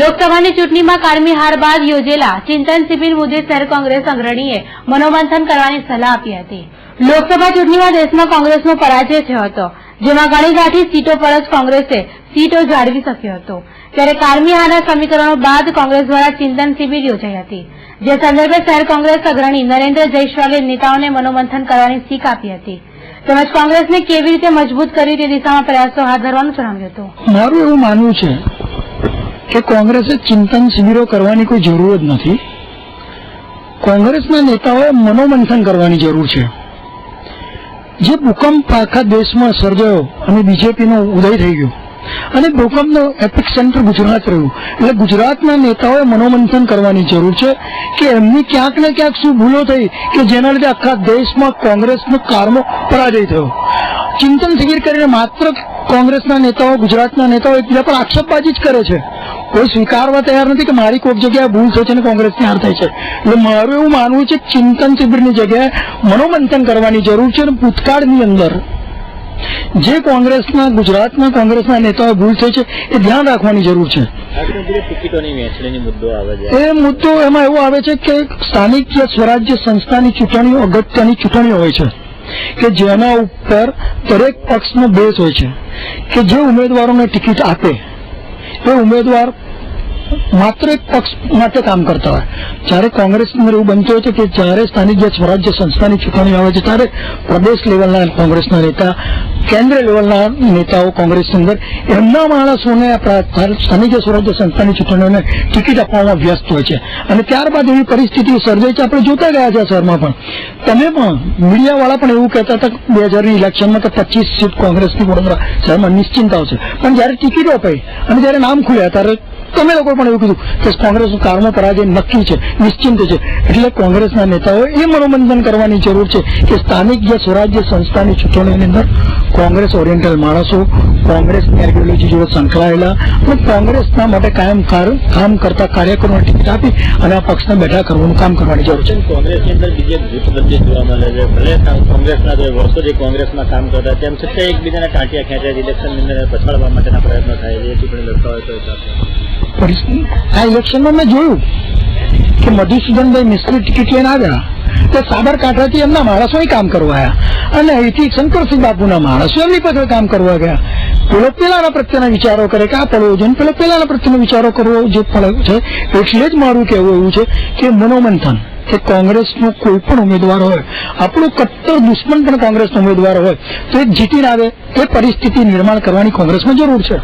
લોકસભાની ચૂંટણીમાં કારમી હાર બાદ યોજેલા ચિંતન શિબિર મુદ્દે શહેર કોંગ્રેસ અગ્રણીએ મનોમંથન કરવાની સલાહ આપી હતી। લોકસભા ચૂંટણીમાં દેશમાં કોંગ્રેસનો પરાજય થયો હતો, જેમાં ઘણી ગાંઠી સીટો પર જ કોંગ્રેસે સીટો જાળવી શક્યો હતો। ત્યારે કારમી હારના સમીકરણો બાદ કોંગ્રેસ દ્વારા ચિંતન શિબિર યોજાઈ હતી, જે સંદર્ભે શહેર કોંગ્રેસ અગ્રણી નરેન્દ્ર જયસ્વાલે નેતાઓને મનોમંથન કરવાની શીખ આપી હતી, તેમજ કોંગ્રેસને કેવી રીતે મજબૂત કરવી તે દિશામાં પ્રયાસો હાથ ધરવાનું જણાવ્યું હતું। મારું એવું માનવું છે કે કોંગ્રેસે ચિંતન શિબિરો કરવાની કોઈ જરૂર જ નથી। કોંગ્રેસના નેતાઓએ મનોમંથન કરવાની જરૂર છે। જે ભૂકંપ આખા દેશમાં સર્જાયો અને બીજેપીનો ઉદય થઈ ગયો અને ભૂકંપનો એપિક સેન્ટર ગુજરાત રહ્યું, એટલે ગુજરાતના નેતાઓએ મનોમંથન કરવાની જરૂર છે કે એમની ક્યાંક ને ક્યાંક શું ભૂલો થઈ કે જેના લીધે આખા દેશમાં કોંગ્રેસનો કારમો પરાજય થયો। ચિંતન શિબિર કરીને માત્ર કોંગ્રેસના નેતાઓ, ગુજરાતના નેતાઓ એકબીજા પર આક્ષેપબાજી જ કરે છે, કોઈ સ્વીકારવા તૈયાર નથી કે મારી કોઈક જગ્યાએ ભૂલ થઈ છે અને કોંગ્રેસની હાર થઈ છે। એટલે મારું એવું માનવું છે કે ચિંતન શિબિરની જગ્યાએ મનોમંથન કરવાની જરૂર છે અને ભૂતકાળની અંદર જે કોંગ્રેસના, ગુજરાતના કોંગ્રેસના નેતાઓ ભૂલ થઈ છે એ ધ્યાન રાખવાની જરૂર છે। એ મુદ્દો એમાં એવો આવે છે કે સ્થાનિક સ્વરાજ્ય સંસ્થાની ચૂંટણીઓ અગત્યની ચૂંટણીઓ હોય છે કે જેના ઉપર દરેક પક્ષનો બેઝ હોય છે કે જે ઉમેદવારોને ટિકિટ આપે એ ઉમેદવાર માત્ર એક પક્ષ માટે કામ કરતા હોય। જ્યારે કોંગ્રેસની અંદર એવું બનતું હોય છે કે જ્યારે સ્થાનિક જે સ્વરાજ્ય સંસ્થાની ચૂંટણી આવે છે ત્યારે પ્રદેશ લેવલના કોંગ્રેસના નેતા, કેન્દ્ર લેવલના નેતાઓ કોંગ્રેસની અંદર એમના માણસોને સ્થાનિક સ્વરાજ્ય સંસ્થાની ચૂંટણીઓને ટિકિટ આપવામાં વ્યસ્ત હોય છે અને ત્યારબાદ એવી પરિસ્થિતિ સર્જાઈ છે। આપણે જોતા ગયા છે શહેરમાં પણ, તમે પણ મીડિયાવાળા પણ એવું કહેતા હતા 2000ની ઇલેક્શનમાં કે 25 સીટ કોંગ્રેસની વડોદરા શહેરમાં નિશ્ચિંત આવશે, પણ જયારે ટિકિટો અપાઈ અને જયારે નામ ખુલ્યા ત્યારે તમે લોકો પણ એવું કીધું કે કોંગ્રેસનું કારમો પરાજય નક્કી છે, નિશ્ચિંત છે। એટલે કોંગ્રેસના નેતાઓએ એ મનોમંથન કરવાની જરૂર છે કે સ્થાનિક જે સ્વરાજ્ય સંસ્થાની ચૂંટણીઓની અંદર કોંગ્રેસ ઓરિએન્ટલ માણસો, કોંગ્રેસની આઈડિયોલોજી જોડે સંકળાયેલા અને કોંગ્રેસના માટે કાયમ કામ કરતા કાર્યકરોને ટિકિટ આપી અને આ પક્ષને બેઠા કરવાનું કામ કરવાની જરૂર છે। કોંગ્રેસની અંદર બીજે જૂથબંધી જોવા મળે છે, ભલે કોંગ્રેસના વર્ષોથી કોંગ્રેસમાં કામ કરતા તેમ છતાં એકબીજાના ટાંટિયા ખેંચાય, ઇલેક્શનની અંદર પછાડવા માટેના પ્રયત્નો થાય છે, ચૂંટણી લડતા હોય તો આ ઇલેક્શનમાં મેં જોયું કે મધુસૂદનભાઈ મિસ્ત્રી ટિકિટ લઈને આવ્યા તો સાબરકાંઠાથી એમના માણસો કામ કરવા આવ્યા અને અહીંથી શંકરસિંહ બાપુના માણસો એમની પાસે કામ કરવા ગયા। પેલો પેલાના પ્રત્યેના વિચારો કરે કે આ પડવો છે, પેલો પેલાના પ્રત્યેના વિચારો કરવો જે પડે છે। એટલે જ મારું કહેવું એવું છે કે મનોમંથન કે કોંગ્રેસનો કોઈ પણ ઉમેદવાર હોય, આપણો કટ્ટર દુશ્મન પણ કોંગ્રેસનો ઉમેદવાર હોય તો એ જીતીને આવે એ પરિસ્થિતિ નિર્માણ કરવાની કોંગ્રેસમાં જરૂર છે।